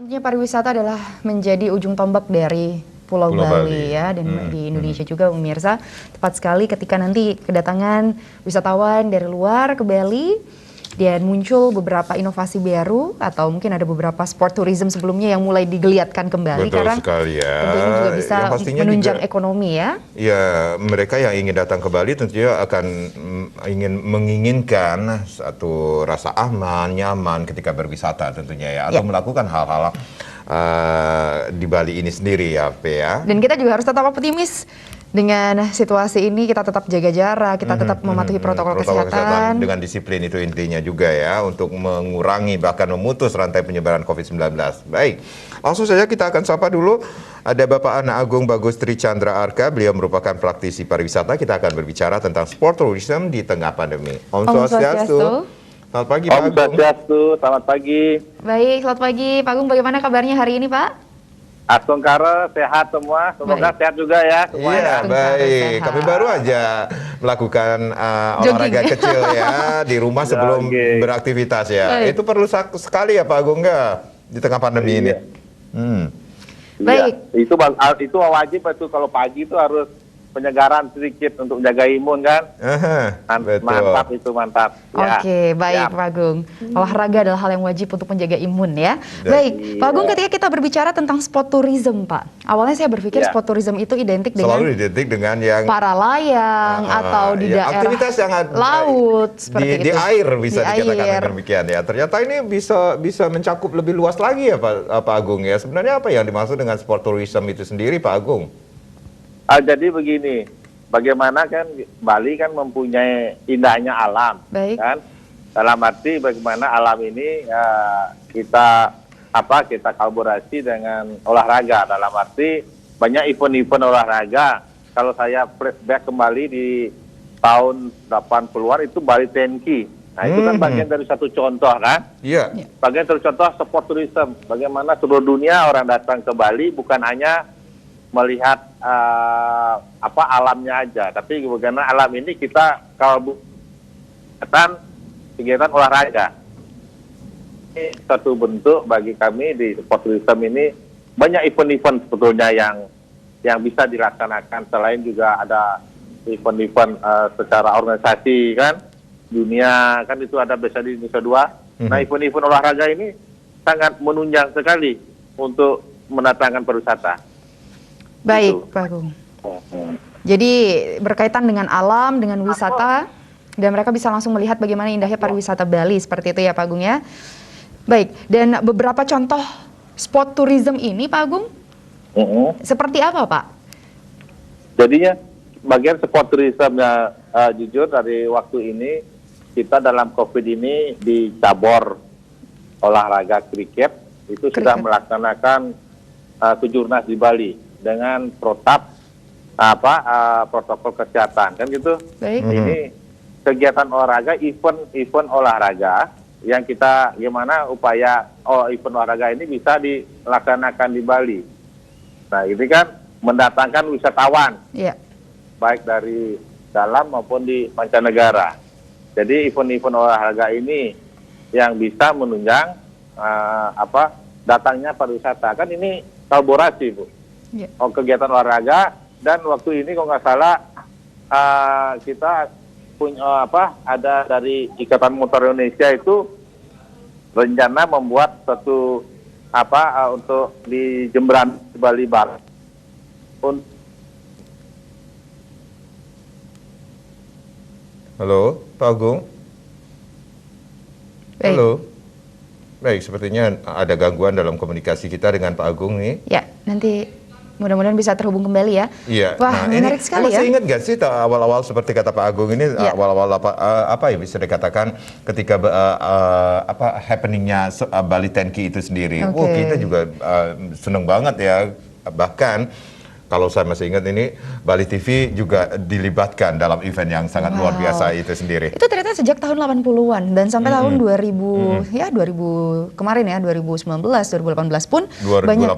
Tentunya pariwisata adalah menjadi ujung tombak dari Pulau Bali ya, dan di Indonesia juga pemirsa. Tepat sekali ketika nanti kedatangan wisatawan dari luar ke Bali dan muncul beberapa inovasi baru atau mungkin ada beberapa sport tourism sebelumnya yang mulai digeliatkan kembali. Betul karena sekali ya. tentunya juga bisa menunjang juga, ekonomi ya. Ya, mereka yang ingin datang ke Bali tentunya akan menginginkan satu rasa aman, nyaman ketika berwisata tentunya ya, atau melakukan hal-hal di Bali ini sendiri ya, Pe ya. Dan kita juga harus tetap optimis dengan situasi ini, kita tetap jaga jarak, kita tetap mematuhi protokol kesehatan. Dengan disiplin itu intinya juga ya, untuk mengurangi bahkan memutus rantai penyebaran COVID-19. Baik, langsung saja kita akan sapa dulu. Ada Bapak Ana Agung Bagus Tri Chandra Arka, beliau merupakan praktisi pariwisata. Kita akan berbicara tentang sport tourism di tengah pandemi. Om Swastiastu. Selamat pagi Pak Agung. Om Swastiastu, selamat pagi. Baik, selamat pagi Pak Agung, bagaimana kabarnya hari ini Pak? Asongkara sehat semua, semoga sehat juga ya semuanya. Iya, baik. Kami baru aja melakukan olahraga kecil ya di rumah sebelum beraktivitas ya. Itu perlu sekali ya Pak Agung nggak di tengah pandemi ini? Baik. Ya, itu wajib itu kalau pagi itu harus penyegaran sedikit untuk menjaga imun kan. Mantap itu, mantap. Oke, baik Pak Agung. Olahraga adalah hal yang wajib untuk menjaga imun ya. Baik, Pak Agung, ketika kita berbicara tentang sport tourism Pak, awalnya saya berpikir sport tourism itu identik dengan selalu identik dengan yang para layang atau di daerah aktivitas yang laut seperti di itu. air bisa dikatakan demikian ya. Ternyata ini bisa mencakup lebih luas lagi ya Pak Agung ya. Sebenarnya apa yang dimaksud dengan sport tourism itu sendiri Pak Agung? Jadi begini, bagaimana kan Bali kan mempunyai indahnya alam, kan? Dalam arti bagaimana alam ini kita kolaborasi dengan olahraga. Dalam arti banyak event-event olahraga. Kalau saya flashback kembali di tahun 80-an itu Bali 10K. Nah itu kan bagian dari satu contoh kan? Iya. Bagian dari contoh sport tourism. Bagaimana seluruh dunia orang datang ke Bali bukan hanya melihat alamnya aja, tapi bagaimana alam ini kita kalau kegiatan olahraga. Ini satu bentuk bagi kami di sport tourism ini banyak event-event sebetulnya yang bisa dilaksanakan. Selain juga ada event-event secara organisasi kan dunia kan itu ada biasa di Nusa Dua. Nah event-event olahraga ini sangat menunjang sekali untuk mendatangkan pariwisata. Baik, Pak Agung. Jadi berkaitan dengan alam, dengan wisata, dan mereka bisa langsung melihat bagaimana indahnya pariwisata Bali, seperti itu ya Pak Agung ya. Baik, dan beberapa contoh sport tourism ini Pak Agung, seperti apa Pak? Jadinya bagian sport tourismnya jujur dari waktu ini, kita dalam COVID ini di cabur olahraga kriket, itu sudah melaksanakan kejurnas di Bali dengan protap protokol kesehatan kan gitu. Ini kegiatan olahraga, event olahraga yang kita gimana upaya event olahraga ini bisa dilaksanakan di Bali. Nah ini kan mendatangkan wisatawan baik dari dalam maupun di mancanegara. Jadi event-event olahraga ini yang bisa menunjang datangnya pariwisata. Kan ini kolaborasi Bu. Kegiatan olahraga, dan waktu ini kalau nggak salah kita punya ada dari Ikatan Motor Indonesia itu rencana membuat satu untuk di Jemberan Bali Barat. Halo Pak Agung. Halo. Baik, sepertinya ada gangguan dalam komunikasi kita dengan Pak Agung nih. Ya, nanti mudah-mudahan bisa terhubung kembali ya. Iya. Wah, menarik sekali ya. Masih ingat gak sih awal-awal seperti kata Pak Agung ini, awal-awal apa ya bisa dikatakan ketika happeningnya Bali 10K itu sendiri. Kita juga seneng banget ya. Bahkan kalau saya masih ingat ini Bali TV juga dilibatkan dalam event yang sangat luar biasa itu sendiri. Itu ternyata sejak tahun 80-an dan sampai tahun 2000 ya 2000 kemarin ya 2019 2018 pun 2018, banyak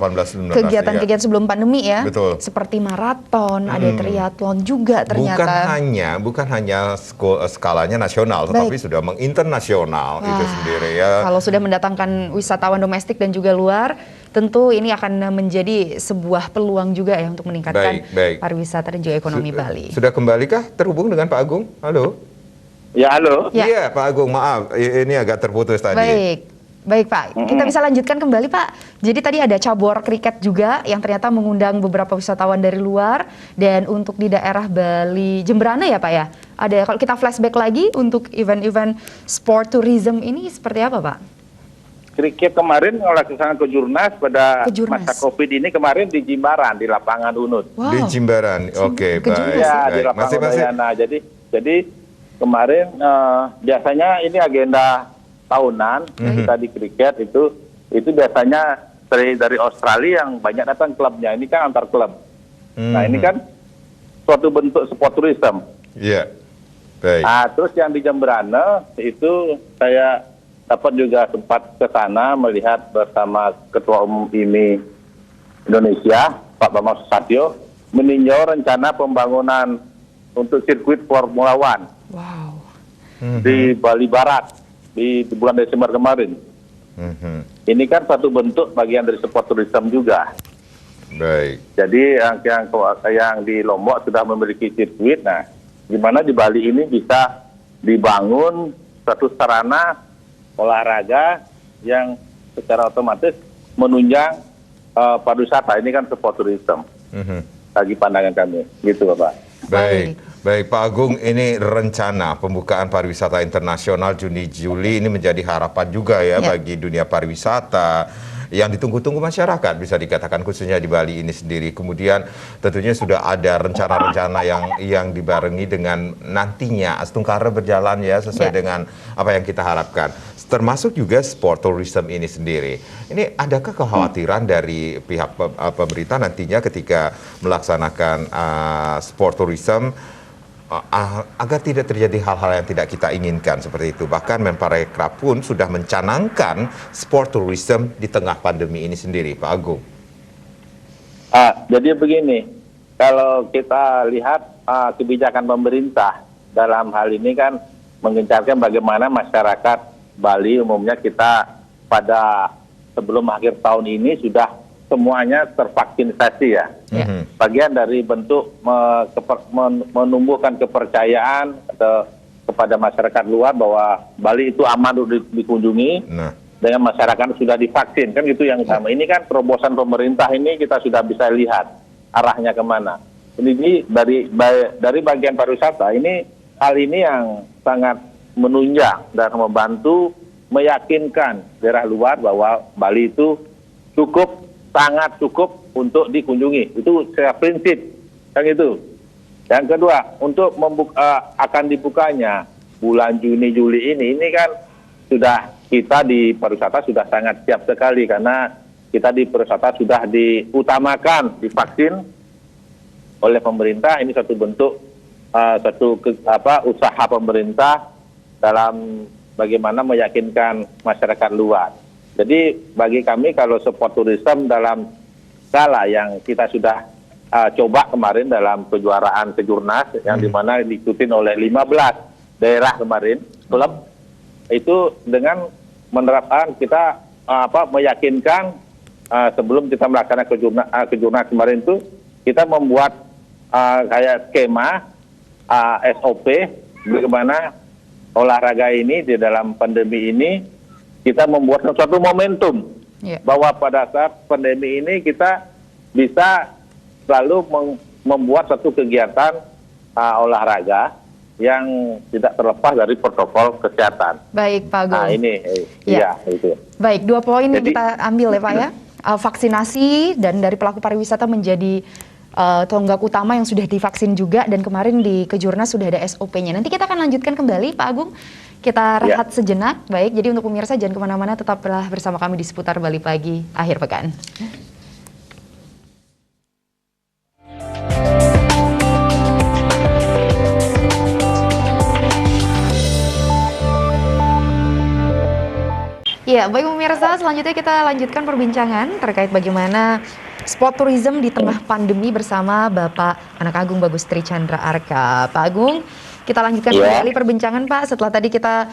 19, kegiatan-kegiatan sebelum pandemi ya. Betul. Seperti maraton, ada triathlon juga ternyata. Bukan hanya skalanya nasional, tetapi sudah menginternasional itu sendiri ya. Kalau sudah mendatangkan wisatawan domestik dan juga luar, tentu ini akan menjadi sebuah peluang juga ya untuk meningkatkan pariwisata dan juga ekonomi Bali. Sudah kembalikah terhubung dengan Pak Agung? Halo? Ya, halo. Ya. Iya, Pak Agung, maaf ini agak terputus tadi. Baik Pak, kita bisa lanjutkan kembali Pak. Jadi tadi ada cabur kriket juga yang ternyata mengundang beberapa wisatawan dari luar, dan untuk di daerah Bali Jemberana ya Pak ya. Ada, kalau kita flashback lagi untuk event-event sport tourism ini seperti apa Pak? Kriket kemarin melaksanakan kejurnas pada masa COVID ini kemarin di Jimbaran, di lapangan Unut. Di Jimbaran, oke, baik. Ya, di lapangan Udayana. Jadi kemarin biasanya ini agenda tahunan kita di kriket itu biasanya dari Australia yang banyak datang klubnya. Ini kan antar klub. Nah ini kan suatu bentuk sport tourism. Iya, baik. Nah, terus yang di Jemberana itu saya dapat juga sempat ke sana melihat bersama Ketua Umum IMI Indonesia, Pak Bambang Susatyo, meninjau rencana pembangunan untuk sirkuit Formula One di Bali Barat di bulan Desember kemarin. Ini kan satu bentuk bagian dari sport tourism juga. Baik. Jadi yang di Lombok sudah memiliki sirkuit. Nah, gimana di Bali ini bisa dibangun satu sarana olahraga yang secara otomatis menunjang pariwisata. Ini kan sport tourism bagi pandangan kami, gitu Bapak. Baik Pak Agung, ini rencana pembukaan pariwisata internasional Juni-Juli ini menjadi harapan juga ya bagi dunia pariwisata yang ditunggu-tunggu masyarakat, bisa dikatakan khususnya di Bali ini sendiri. Kemudian tentunya sudah ada rencana-rencana yang dibarengi dengan nantinya Astungkara berjalan ya sesuai dengan apa yang kita harapkan. Termasuk juga sport tourism ini sendiri. Ini adakah kekhawatiran dari pihak pemerintah nantinya ketika melaksanakan sport tourism agar tidak terjadi hal-hal yang tidak kita inginkan seperti itu? Bahkan Menparekraf pun sudah mencanangkan sport tourism di tengah pandemi ini sendiri, Pak Agung. Jadi begini, kalau kita lihat kebijakan pemerintah dalam hal ini kan menggencarkan bagaimana masyarakat Bali umumnya kita pada sebelum akhir tahun ini sudah semuanya tervaksinasi ya. Bagian dari bentuk menumbuhkan kepercayaan kepada masyarakat luar bahwa Bali itu aman untuk dikunjungi dengan masyarakat sudah divaksin, kan gitu yang sama. Ini kan terobosan pemerintah ini kita sudah bisa lihat arahnya kemana. Ini dari bagian pariwisata ini hal ini yang sangat menunjang dan membantu meyakinkan daerah luar bahwa Bali itu sangat cukup untuk dikunjungi. Itu secara prinsip, kan itu. Yang kedua, untuk akan dibukanya bulan Juni Juli ini kan sudah kita di pariwisata sudah sangat siap sekali karena kita di pariwisata sudah diutamakan divaksin oleh pemerintah. Ini satu bentuk usaha pemerintah dalam bagaimana meyakinkan masyarakat luar. Jadi bagi kami kalau sport tourism dalam skala yang kita sudah coba kemarin dalam kejuaraan kejurnas yang dimana diikuti oleh 15 daerah kemarin klub itu dengan menerapkan kita meyakinkan sebelum kita melaksanakan kejurnas kemarin itu kita membuat kayak skema SOP bagaimana olahraga ini di dalam pandemi ini kita membuat suatu momentum bahwa pada saat pandemi ini kita bisa selalu membuat satu kegiatan olahraga yang tidak terlepas dari protokol kesehatan. Baik Pak Agung. Nah ini, itu. Baik, 2 poin yang kita ambil ya Pak ya. Vaksinasi dan dari pelaku pariwisata menjadi tonggak utama yang sudah divaksin juga, dan kemarin di Kejurnas sudah ada SOP-nya. Nanti kita akan lanjutkan kembali Pak Agung. Kita rehat sejenak. Baik, jadi untuk pemirsa jangan kemana-mana, tetaplah bersama kami di Seputar Bali Pagi akhir pekan. Ya, baik pemirsa, selanjutnya kita lanjutkan perbincangan terkait bagaimana sport tourism di tengah pandemi bersama Bapak Anak Agung Bagus Tri Chandra Arka. Pak Agung, kita lanjutkan kembali perbincangan Pak. Setelah tadi kita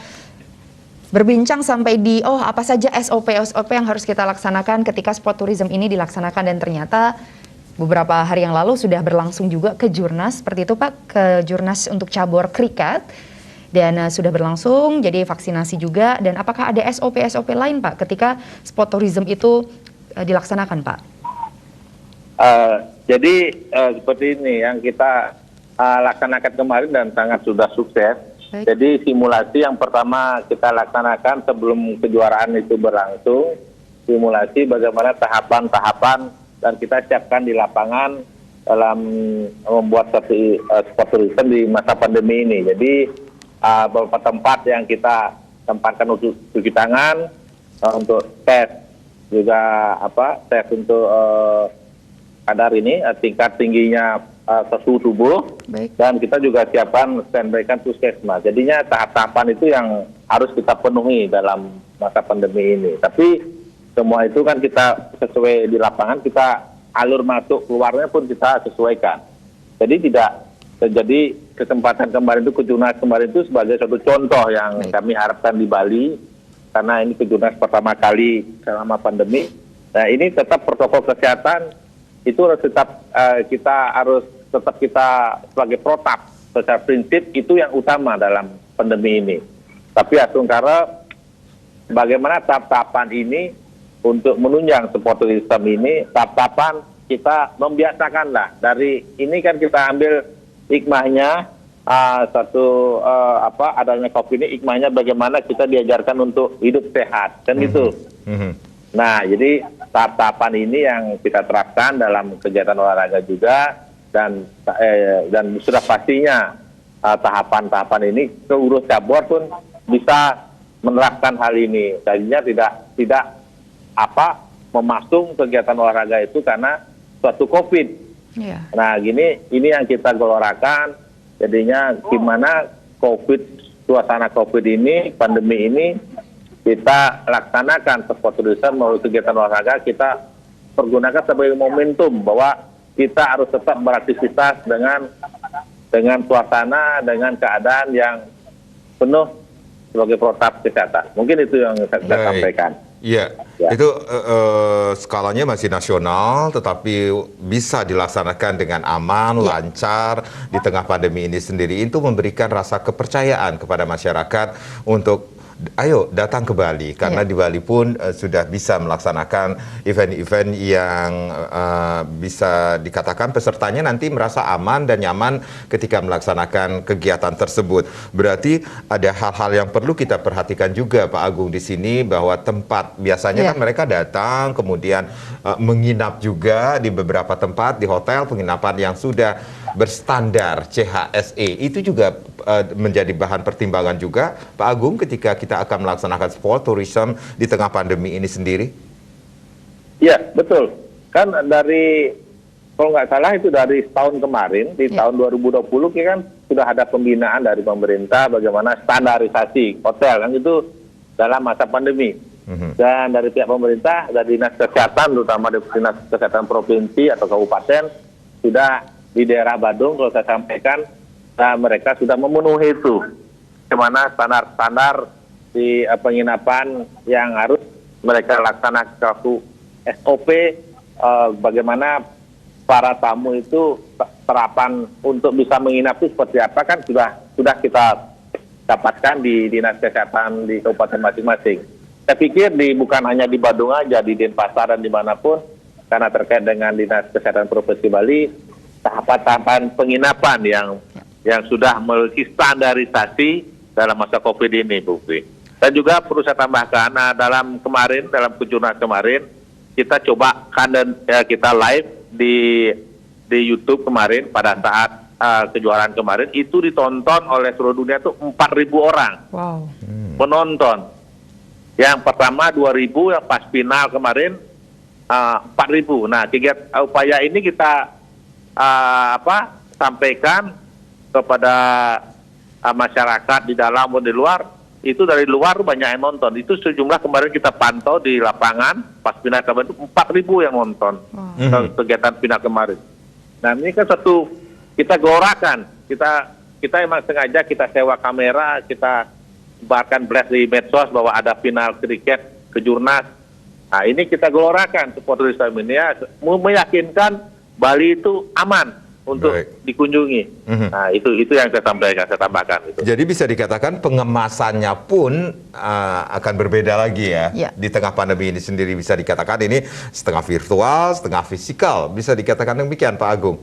berbincang sampai di apa saja SOP yang harus kita laksanakan ketika sport tourism ini dilaksanakan, dan ternyata beberapa hari yang lalu sudah berlangsung juga kejurnas seperti itu Pak, kejurnas untuk cabur kriket. Dan sudah berlangsung, jadi vaksinasi juga. Dan apakah ada SOP lain Pak ketika sport tourism itu dilaksanakan Pak? Jadi seperti ini yang kita laksanakan kemarin dan sangat sudah sukses. Baik. Jadi simulasi yang pertama kita laksanakan sebelum kejuaraan itu berlangsung, simulasi bagaimana tahapan-tahapan dan kita siapkan di lapangan dalam membuat sport tourism di masa pandemi ini. Jadi beberapa tempat yang kita tempatkan untuk cuci tangan, untuk tes juga tes untuk kadar ini tingkat tingginya suhu tubuh. Baik. Dan kita juga siapkan standby kan puskesmas. Jadinya tahap-tahapan itu yang harus kita penuhi dalam masa pandemi ini. Tapi semua itu kan kita sesuai di lapangan, kita alur masuk keluarnya pun kita sesuaikan. Jadi tidak terjadi kesempatan kemarin itu, kejurnas kemarin itu sebagai satu contoh yang kami harapkan di Bali, karena ini kejurnas pertama kali selama pandemi. Nah ini tetap protokol kesehatan itu harus tetap kita sebagai protap secara prinsip itu yang utama dalam pandemi ini. Tapi Asungkara bagaimana tahap-tahapan ini untuk menunjang sport tourism ini, tahap-tahapan kita membiasakanlah. Dari ini kan kita ambil hikmahnya adanya COVID ini, hikmahnya bagaimana kita diajarkan untuk hidup sehat kan gitu. Nah jadi tahap-tahapan ini yang kita terapkan dalam kegiatan olahraga juga, dan sudah pastinya tahapan-tahapan ini seluruh cabur pun bisa menerapkan hal ini. Tadinya tidak memasung kegiatan olahraga itu karena suatu COVID. Yeah. Nah ini yang kita gelorakan, jadinya gimana suasana COVID ini, pandemi ini kita laksanakan sport tourism melalui kegiatan olahraga, kita pergunakan sebagai momentum bahwa kita harus tetap beraktivitas dengan suasana, dengan keadaan yang penuh sebagai protap kesehatan. Mungkin itu yang saya sampaikan. Iya, itu skalanya masih nasional, tetapi bisa dilaksanakan dengan aman, lancar di tengah pandemi ini sendiri. Itu memberikan rasa kepercayaan kepada masyarakat untuk ayo datang ke Bali, karena di Bali pun sudah bisa melaksanakan event-event yang bisa dikatakan pesertanya nanti merasa aman dan nyaman ketika melaksanakan kegiatan tersebut. Berarti ada hal-hal yang perlu kita perhatikan juga Pak Agung di sini, bahwa tempat biasanya kan mereka datang kemudian menginap juga di beberapa tempat di hotel penginapan yang sudah berstandar CHSE. Itu juga menjadi bahan pertimbangan juga Pak Agung ketika kita akan melaksanakan sport tourism di tengah pandemi ini sendiri. Iya, betul. Kan dari, kalau nggak salah itu dari tahun kemarin, di tahun 2020 kan sudah ada pembinaan dari pemerintah bagaimana standarisasi hotel kan itu dalam masa pandemi. Dan dari pihak pemerintah, dari Dinas Kesehatan, terutama dari Dinas Kesehatan Provinsi atau Kabupaten, sudah di daerah Badung, kalau saya sampaikan, mereka sudah memenuhi itu. Bagaimana standar-standar di penginapan yang harus mereka laksanakan suatu SOP, bagaimana para tamu itu terapan untuk bisa menginap itu seperti apa, kan sudah kita dapatkan di Dinas Kesehatan di kabupaten masing-masing. Saya pikir bukan hanya di Badung aja, di Denpasar dan dimanapun, karena terkait dengan Dinas Kesehatan Provinsi Bali, tahapan-tahapan penginapan yang sudah memiliki standarisasi dalam masa COVID ini, Bu Pri. Dan juga perlu saya tambahkan, dalam kejurnas kemarin, kita coba dan kita live di YouTube kemarin pada saat kejuaraan kemarin, itu ditonton oleh seluruh dunia tuh 4.000 orang penonton. Yang pertama 2.000, yang pas final kemarin 4.000. Nah, kegiatan upaya ini kita sampaikan kepada masyarakat di dalam maupun di luar, itu dari luar banyak yang nonton. Itu sejumlah kemarin kita pantau di lapangan pas final kemarin itu 4.000 yang nonton kegiatan final kemarin. Nah ini kan satu kita gelorakan, kita emang sengaja kita sewa kamera, kita sebarkan blast di medsos bahwa ada final kriket kejurnas. Nah ini kita gelorakan supporter Islam ini ya, meyakinkan Bali itu aman untuk dikunjungi. Nah itu yang saya sampaikan, saya tambahkan. Itu. Jadi bisa dikatakan pengemasannya pun akan berbeda lagi ya. Di tengah pandemi ini sendiri bisa dikatakan ini setengah virtual, setengah fisikal. Bisa dikatakan demikian Pak Agung?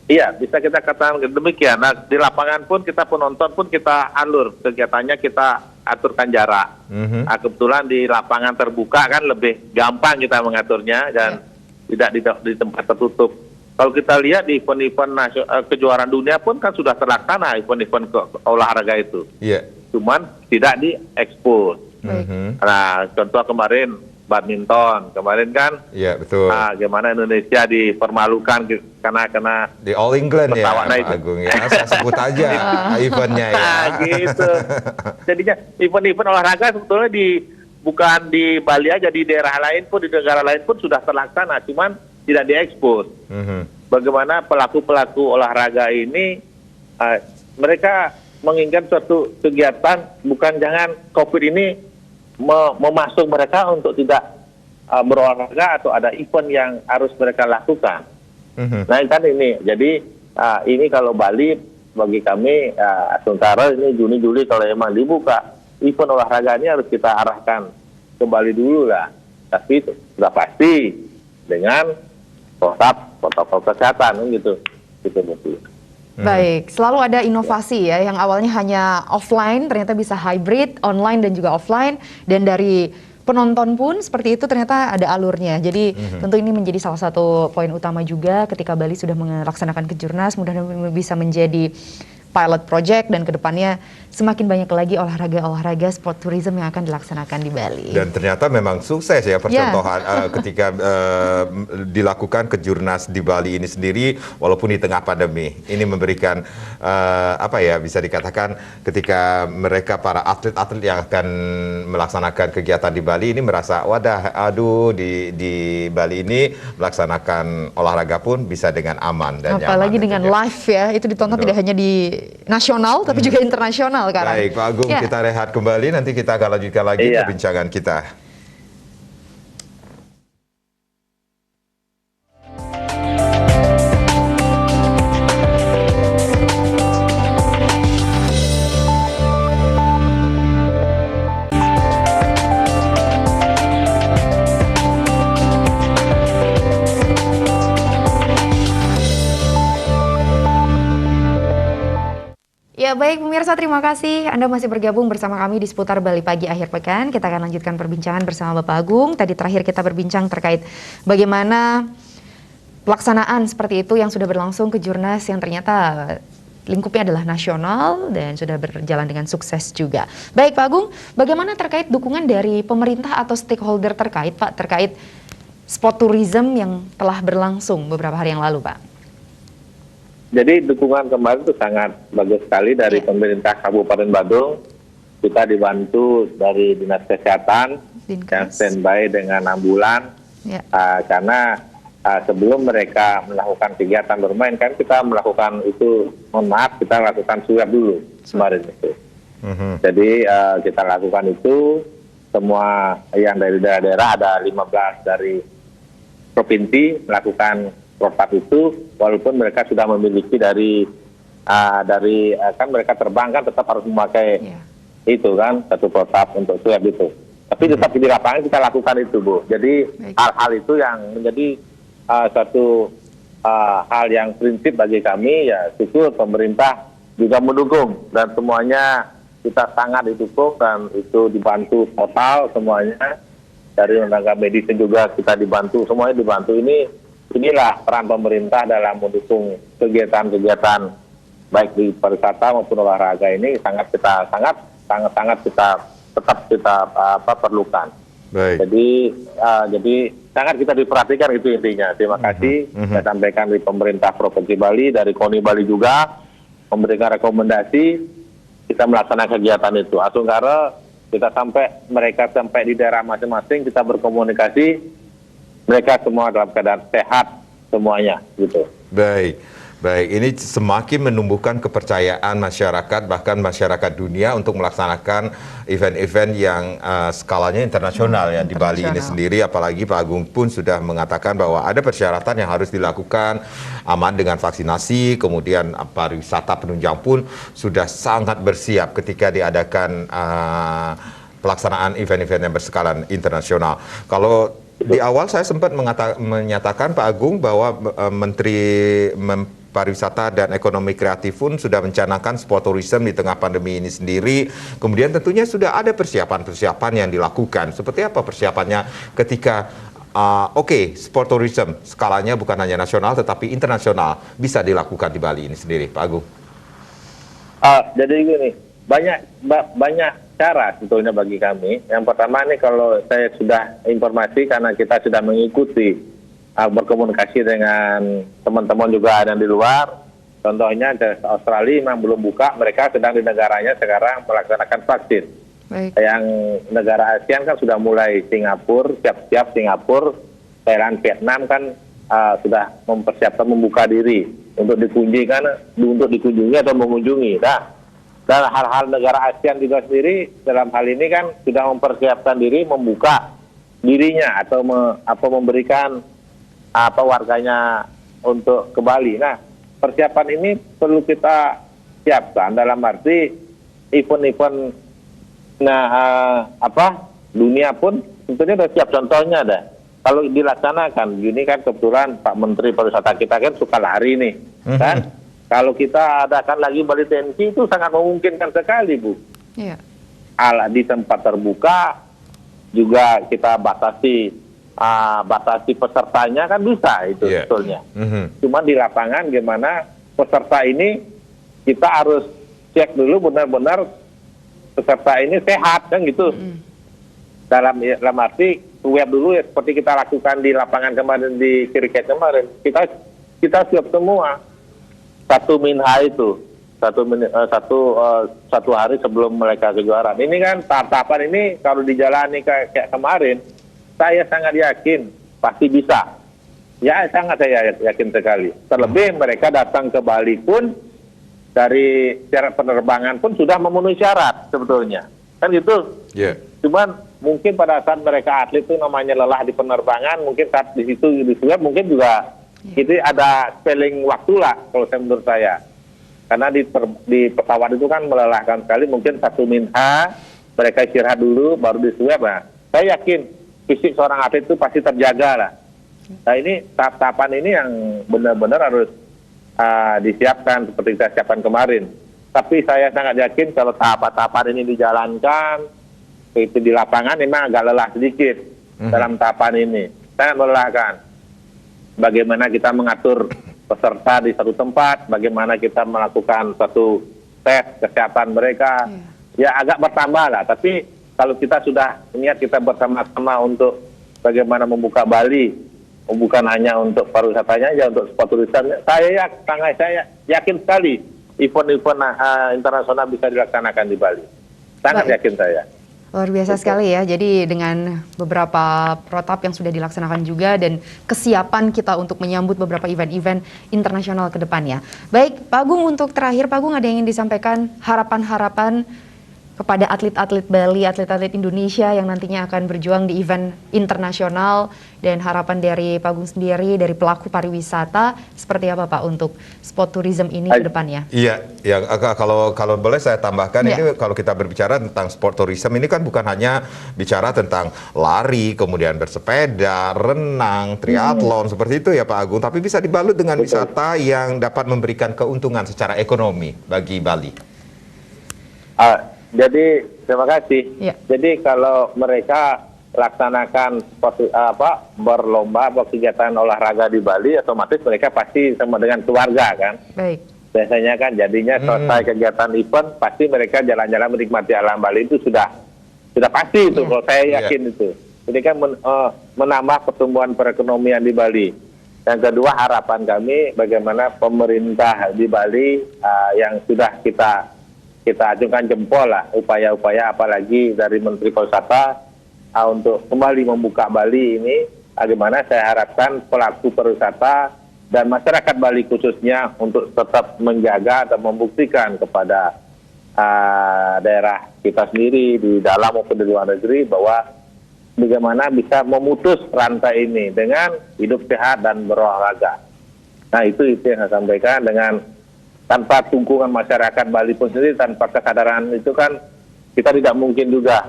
Iya, bisa kita katakan demikian. Nah, di lapangan pun kita penonton pun kita alur kegiatannya, kita aturkan jarak. Nah, kebetulan di lapangan terbuka kan lebih gampang kita mengaturnya dan tidak di tempat tertutup. Kalau kita lihat di event-event kejuaraan dunia pun kan sudah terlaksana event-event olahraga itu. Cuman tidak diekspos. Nah, contoh kemarin badminton kemarin kan, betul. Gimana Indonesia dipermalukan karena di All England ya Pak Agung ya, saya sebut aja eventnya ya. Gitu. Jadinya event-event olahraga sebetulnya bukan di Bali aja, di daerah lain pun, di negara lain pun sudah terlaksana, cuman tidak diekspos. Bagaimana pelaku-pelaku olahraga ini mereka menginginkan suatu kegiatan, bukan jangan COVID ini memasuk mereka untuk tidak berolahraga atau ada event yang harus mereka lakukan. Nah kan ini, jadi ini kalau Bali bagi kami sementara ini Juni-Juli kalau emang dibuka event olahraga ini harus kita arahkan ke Bali dulu lah. Tapi sudah pasti dengan protokol kesehatan gitu. Baik, selalu ada inovasi ya, yang awalnya hanya offline ternyata bisa hybrid, online dan juga offline, dan dari penonton pun seperti itu ternyata ada alurnya. Jadi tentu ini menjadi salah satu poin utama juga ketika Bali sudah melaksanakan kejurnas, mudah-mudahan bisa menjadi pilot project dan kedepannya semakin banyak lagi olahraga sport tourism yang akan dilaksanakan di Bali. Dan ternyata memang sukses ya percontohan ketika dilakukan kejurnas di Bali ini sendiri walaupun di tengah pandemi. Ini memberikan bisa dikatakan ketika mereka para atlet-atlet yang akan melaksanakan kegiatan di Bali ini merasa di Bali ini melaksanakan olahraga pun bisa dengan aman dan nyaman. Apalagi dengan live ya, itu ditonton tidak hanya di nasional tapi juga internasional kan. Baik Pak Agung, kita rehat kembali, nanti kita akan lanjutkan lagi perbincangan kita. Ya baik pemirsa, terima kasih Anda masih bergabung bersama kami di seputar Bali Pagi akhir pekan. Kita akan lanjutkan perbincangan bersama Bapak Agung. Tadi terakhir kita berbincang terkait bagaimana pelaksanaan seperti itu yang sudah berlangsung kejurnas yang ternyata lingkupnya adalah nasional dan sudah berjalan dengan sukses juga. Baik Pak Agung, bagaimana terkait dukungan dari pemerintah atau stakeholder terkait Pak, terkait sport tourism yang telah berlangsung beberapa hari yang lalu Pak? Jadi dukungan kemarin itu sangat bagus sekali dari pemerintah Kabupaten Badung. Kita dibantu dari Dinas Kesehatan yang standby dengan ambulan. Karena sebelum mereka melakukan kegiatan bermain kan kita melakukan itu, kita lakukan swab dulu kemarin itu. Jadi kita lakukan itu, semua yang dari daerah-daerah ada 15 dari provinsi melakukan protap itu, walaupun mereka sudah memiliki dari kan mereka terbang kan tetap harus memakai itu kan satu protap untuk swab itu. Tapi tetap di lapangan kita lakukan itu Bu. Jadi hal-hal itu yang menjadi satu hal yang prinsip bagi kami ya, syukur pemerintah juga mendukung dan semuanya kita sangat didukung dan itu dibantu total semuanya, dari tenaga medis juga kita dibantu, semuanya dibantu. Inilah peran pemerintah dalam mendukung kegiatan-kegiatan baik di pariwisata maupun olahraga ini sangat kita perlukan. Baik. Jadi sangat kita diperhatikan, itu intinya. Terima kasih. Saya sampaikan dari pemerintah Provinsi Bali, dari KONI Bali juga memberikan rekomendasi kita melaksanakan kegiatan itu. Asungkara kita mereka sampai di daerah masing-masing, kita berkomunikasi, mereka semua dalam keadaan sehat semuanya gitu. Baik. Ini semakin menumbuhkan kepercayaan masyarakat, bahkan masyarakat dunia untuk melaksanakan event-event yang skalanya internasional ya di Bali ini sendiri. Apalagi Pak Agung pun sudah mengatakan bahwa ada persyaratan yang harus dilakukan, aman dengan vaksinasi, kemudian pariwisata penunjang pun sudah sangat bersiap ketika diadakan pelaksanaan event-event yang berskala internasional. Kalau di awal saya sempat menyatakan Pak Agung bahwa Menteri Pariwisata dan Ekonomi Kreatif pun sudah mencanangkan sport tourism di tengah pandemi ini sendiri. Kemudian tentunya sudah ada persiapan-persiapan yang dilakukan. Seperti apa persiapannya ketika sport tourism skalanya bukan hanya nasional tetapi internasional bisa dilakukan di Bali ini sendiri, Pak Agung? Jadi gini, banyak cara sebetulnya bagi kami. Yang pertama nih, kalau saya sudah informasi karena kita sudah mengikuti berkomunikasi dengan teman-teman juga ada di luar. Contohnya Australia memang belum buka, mereka sedang di negaranya sekarang melaksanakan vaksin. Baik. Yang negara ASEAN kan sudah mulai, Singapura, siap-siap Singapura, Thailand, Vietnam kan sudah mempersiapkan membuka diri untuk dikunjungi atau mengunjungi. Nah, dan hal-hal negara ASEAN juga sendiri dalam hal ini kan sudah mempersiapkan diri membuka dirinya atau memberikan warganya untuk ke Bali. Nah, persiapan ini perlu kita siapkan dalam arti event-event dunia pun tentunya sudah siap. Contohnya ada kalau dilaksanakan ini kan kebetulan Pak Menteri Pariwisata kita kan suka lari nih, kan? Kalau kita adakan lagi Bali TNC itu sangat memungkinkan sekali, Bu. Iya. Di tempat terbuka juga kita batasi pesertanya kan bisa itu sebetulnya. Cuma di lapangan gimana peserta ini kita harus cek dulu benar-benar peserta ini sehat kan gitu. Dalam arti swab dulu ya, seperti kita lakukan di lapangan kemarin di kriket kemarin. Kita siap semua. Satu hari sebelum mereka kejuaraan. Ini kan tahapan ini kalau dijalani kayak kemarin, saya sangat yakin pasti bisa. Ya, sangat saya yakin sekali. Terlebih mereka datang ke Bali pun dari syarat penerbangan pun sudah memenuhi syarat sebetulnya. Kan gitu. Cuman mungkin pada saat mereka atlet itu namanya lelah di penerbangan, mungkin saat di situ di swab mungkin juga itu ada spelling waktu lah kalau menurut saya. Karena di pesawat itu kan melelahkan sekali, mungkin 1 minha mereka istirahat dulu baru di swab. Nah, saya yakin fisik seorang atlet itu pasti terjaga lah. Nah, ini tahap-tahapan ini yang benar-benar harus disiapkan seperti kita siapkan kemarin. Tapi saya sangat yakin kalau tahapan-tahapan ini dijalankan, itu di lapangan memang agak lelah sedikit dalam tahapan ini. Sangat melelahkan. Bagaimana kita mengatur peserta di satu tempat, bagaimana kita melakukan satu tes kesehatan mereka. Ya agak bertambah lah, tapi kalau kita sudah niat kita bersama-sama untuk bagaimana membuka Bali, bukan hanya untuk pariwisatanya, ya untuk sport turisme. Saya yakin sekali event-event internasional bisa dilaksanakan di Bali. Sangat yakin saya. Luar biasa sekali ya, jadi dengan beberapa protap yang sudah dilaksanakan juga dan kesiapan kita untuk menyambut beberapa event-event internasional ke depannya. Baik, Pak Agung, untuk terakhir Pak Agung ada yang ingin disampaikan harapan-harapan kepada atlet-atlet Bali, atlet-atlet Indonesia yang nantinya akan berjuang di event internasional, dan harapan dari Pak Agung sendiri, dari pelaku pariwisata, seperti apa Pak untuk sport tourism ini ke depannya? Iya, ya, kalau boleh saya tambahkan, ini kalau kita berbicara tentang sport tourism ini kan bukan hanya bicara tentang lari, kemudian bersepeda, renang, triathlon, seperti itu ya Pak Agung, tapi bisa dibalut dengan wisata yang dapat memberikan keuntungan secara ekonomi bagi Bali. Jadi terima kasih. Jadi kalau mereka laksanakan berlomba atau kegiatan olahraga di Bali, otomatis mereka pasti sama dengan keluarga kan. Baik. Biasanya kan jadinya selesai kegiatan event pasti mereka jalan-jalan menikmati alam Bali itu sudah pasti itu. Kalau saya yakin itu. Jadi kan menambah pertumbuhan perekonomian di Bali. Yang kedua, harapan kami bagaimana pemerintah di Bali yang sudah kita kita acungkan jempol lah upaya-upaya apalagi dari Menteri Pariwisata untuk kembali membuka Bali ini. Bagaimana saya harapkan pelaku pariwisata dan masyarakat Bali khususnya untuk tetap menjaga atau membuktikan kepada daerah kita sendiri di dalam maupun di luar negeri bahwa bagaimana bisa memutus rantai ini dengan hidup sehat dan berolahraga. Nah itu yang saya sampaikan, dengan tanpa dukungan masyarakat Bali pun sendiri, tanpa kesadaran itu kan kita tidak mungkin juga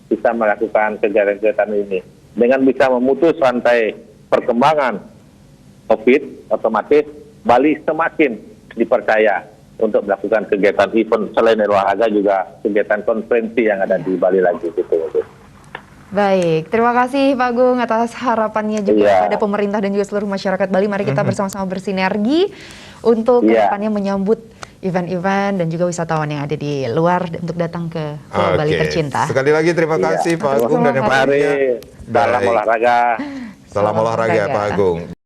bisa melakukan kegiatan-kegiatan ini. Dengan bisa memutus rantai perkembangan COVID, otomatis Bali semakin dipercaya untuk melakukan kegiatan event selain olahraga, juga kegiatan konferensi yang ada di Bali lagi gitu. Baik, terima kasih Pak Agung atas harapannya juga kepada pemerintah dan juga seluruh masyarakat Bali. Mari kita bersama-sama bersinergi untuk kedepannya menyambut event-event dan juga wisatawan yang ada di luar untuk datang ke Pulau Bali tercinta. Sekali lagi terima kasih Pak Agung dan yang Salam olahraga. Salam olahraga Pak Agung.